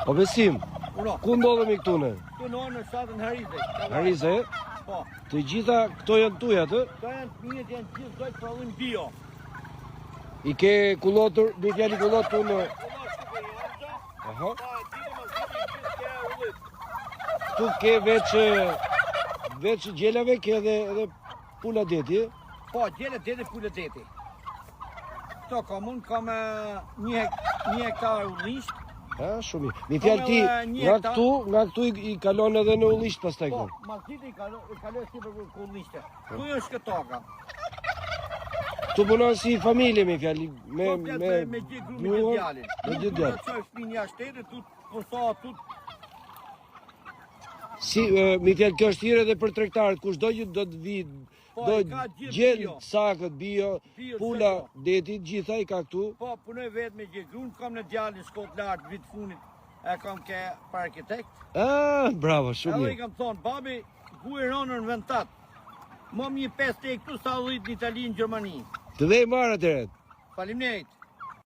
O besim, ku ndodhemi këtu ne? Këtu në shtatën Harize. Harize? Po. Të gjitha këto janë tuja të? Këto janë minjet janë gjithë dojtë prodhim bio. I ke kullotur, një fjali kullotur në... Aha. Tu ke veç gjelave, ke edhe pula deti, Po, gjele deti, pula deti. Këto kam unë, kam një hektar ullisht. Shumë mirë. Mi fjalë ti, nga këtu i kalon edhe në ullisht pastaj Po, këtu. masdite i kalon si për ullishte. Këtu është këtoka. Tu punon si familje mi fjalë, me gjithë grupi me djalin. Me gjithë djalin. Që është një shtetë, tu përsa, tu... Si, mi fjalë, kjo është hire edhe për tregtarët, kush do të vi, do gjelë sakët bio, pula, deti, gjitha i ka këtu. Po, punoj vetë me gjithë grunë, kam në djalin shkot lartë, vitë funit, e kam ke për arkitekt. Bravo, shumë Edhe mirë. i kam thonë, babi, ku i ronën vend tatë, më një 5 te këtu sa 10 në Itali në Gjermani. Të dhe i marë atëret. Faleminderit.